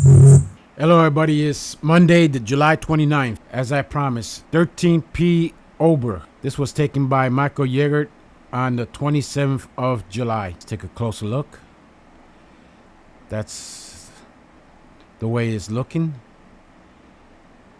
Hello everybody, it's Monday, the July 29th. As I promised, 13P Olbers. This was taken by Michael Yeagert on the 27th of July. Let's take a closer look. That's the way it's looking.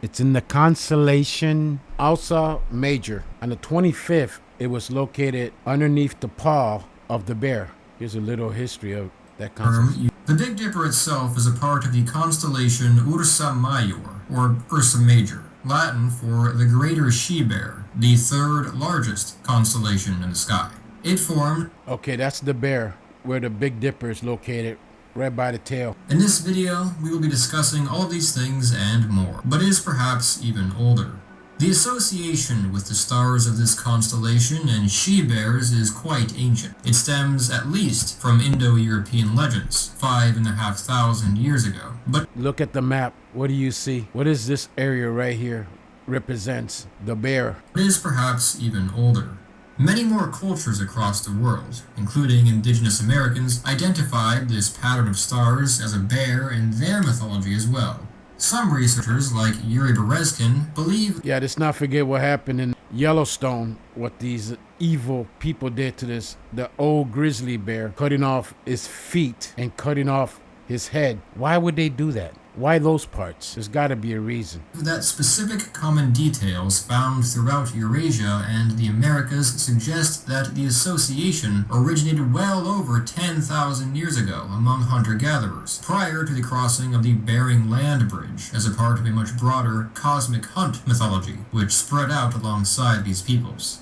It's in the constellation Ursa Major. On the 25th, it was located underneath the paw of the bear. Here's a little history of that constellation. The Big Dipper itself is a part of the constellation Ursa Major, or Ursa Major, Latin for the Greater She-Bear, the third largest constellation in the sky. It formed... Okay, that's the bear, where the Big Dipper is located, right by the tail. In this video, we will be discussing all of these things and more, but is perhaps even older. The association with the stars of this constellation and she-bears is quite ancient. It stems at least from Indo-European legends, 5,500 years ago. But look at the map. What do you see? What is this area right here represents? The bear. It is perhaps even older. Many more cultures across the world, including indigenous Americans, identified this pattern of stars as a bear in their mythology as well. Some researchers, like Yuri Berezkin, believe... Yeah, let's not forget what happened in Yellowstone, what these evil people did to the old grizzly bear, cutting off his feet and cutting off his head. Why would they do that? Why those parts? There's got to be a reason. That specific common details found throughout Eurasia and the Americas suggest that the association originated well over 10,000 years ago among hunter-gatherers, prior to the crossing of the Bering Land Bridge, as a part of a much broader cosmic hunt mythology, which spread out alongside these peoples.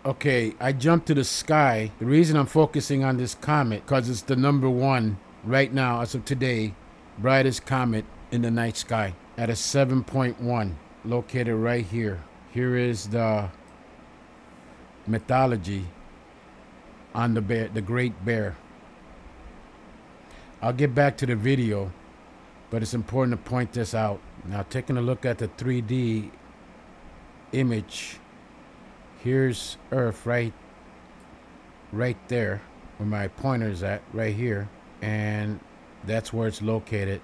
Okay, I jumped to the sky. The reason I'm focusing on this comet, because it's the number one right now, as of today, brightest comet in the night sky at a 7.1, located right here. Here is the mythology on the bear, the Great Bear. I'll get back to the video, but it's important to point this out. Now, taking a look at the 3D image, here's Earth right there, where my pointer's at, right here, and that's where it's located,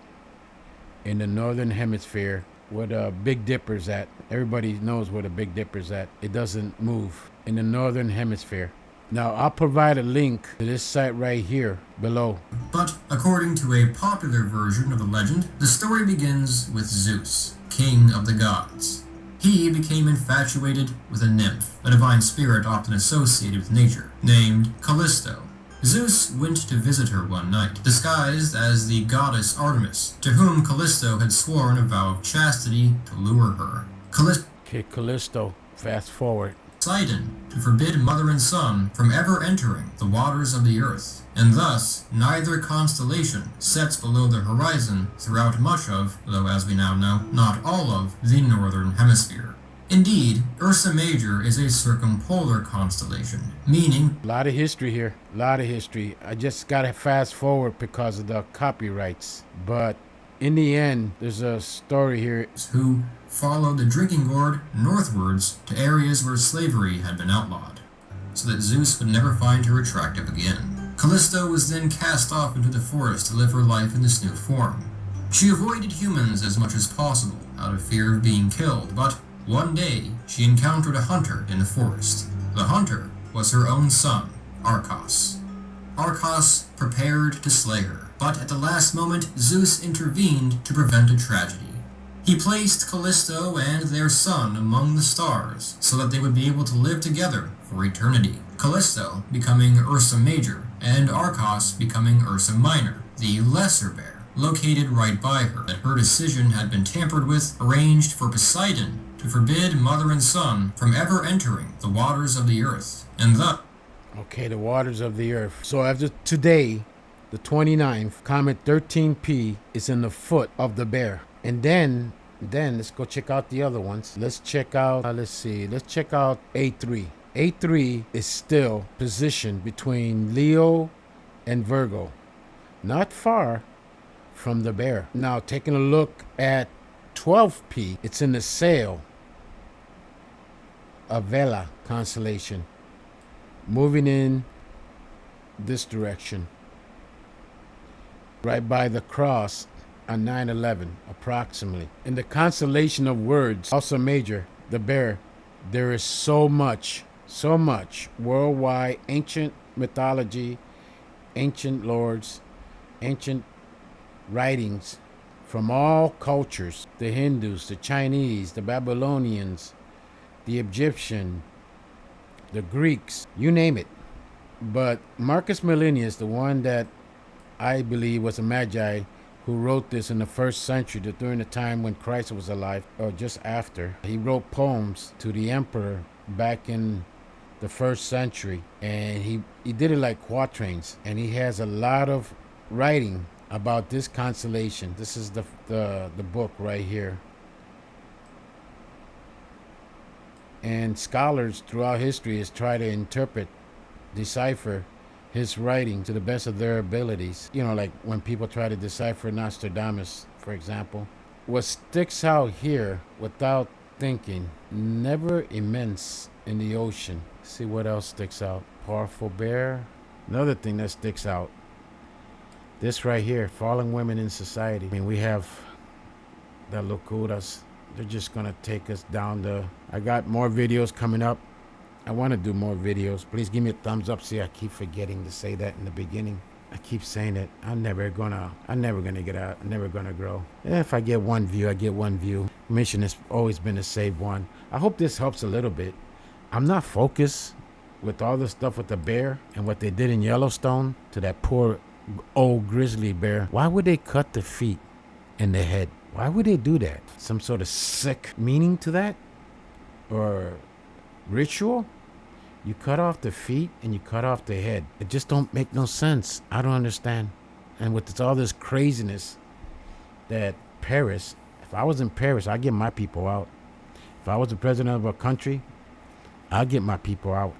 in the northern hemisphere, where the Big Dipper's at. Everybody knows where the Big Dipper's at. It doesn't move in the northern hemisphere. Now, I'll provide a link to this site right here below. But according to a popular version of the legend, the story begins with Zeus, king of the gods. He became infatuated with a nymph, a divine spirit often associated with nature, named Callisto. Zeus went to visit her one night, disguised as the goddess Artemis, to whom Callisto had sworn a vow of chastity to lure her. Callisto, fast forward. Poseidon, to forbid mother and son from ever entering the waters of the earth, and thus neither constellation sets below the horizon throughout much of, though as we now know, not all of, the northern hemisphere. Indeed, Ursa Major is a circumpolar constellation, meaning... A lot of history here, a lot of history. I just gotta fast forward because of the copyrights. But in the end, there's a story here. Who followed the drinking gourd northwards to areas where slavery had been outlawed, so that Zeus would never find her attractive again. Callisto was then cast off into the forest to live her life in this new form. She avoided humans as much as possible, out of fear of being killed, but one day, she encountered a hunter in the forest. The hunter was her own son, Arcas. Arcas prepared to slay her, but at the last moment, Zeus intervened to prevent a tragedy. He placed Callisto and their son among the stars, so that they would be able to live together for eternity. Callisto becoming Ursa Major, and Arcas becoming Ursa Minor, the lesser bear, located right by her. That her decision had been tampered with, arranged for Poseidon to forbid mother and son from ever entering the waters of the earth, and thus... Okay, the waters of the earth. So after today, the 29th, Comet 13P is in the foot of the bear. And then let's go check out the other ones. Let's check out, let's check out A3. A3 is still positioned between Leo and Virgo, not far from the bear. Now, taking a look at 12P, it's in the sail of Vela constellation, moving in this direction, right by the cross on 9/11, approximately. In the Constellation of Words, also major, the bear, there is so much worldwide ancient mythology, ancient lords, ancient writings from all cultures, the Hindus, the Chinese, the Babylonians, the Egyptian, the Greeks, you name it. But Marcus Millennius, the one that I believe was a magi who wrote this in the first century, during the time when Christ was alive, or just after. He wrote poems to the emperor back in the first century, and he did it like quatrains, and he has a lot of writing about this constellation. This is the book right here. And scholars throughout history has tried to interpret, decipher his writing to the best of their abilities. You know, like when people try to decipher Nostradamus, for example. What sticks out here without thinking, never immense in the ocean. See what else sticks out. Powerful bear. Another thing that sticks out, this right here, fallen women in society. I mean, we have the locuras. They're just gonna take us down I got more videos coming up. I want to do more videos. Please give me a thumbs up. See, I keep forgetting to say that in the beginning. I keep saying it. I'm never gonna get out. I'm never gonna grow. If I get one view, I get one view. Mission has always been to save one. I hope this helps a little bit. I'm not focused with all the stuff with the bear and what they did in Yellowstone to that poor old grizzly bear. Why would they cut the feet and the head? Why would they do that? Some sort of sick meaning to that? Or ritual? You cut off the feet and you cut off the head. It just don't make no sense. I don't understand. And with all this craziness that Paris, if I was in Paris, I'd get my people out. If I was the president of a country, I'd get my people out.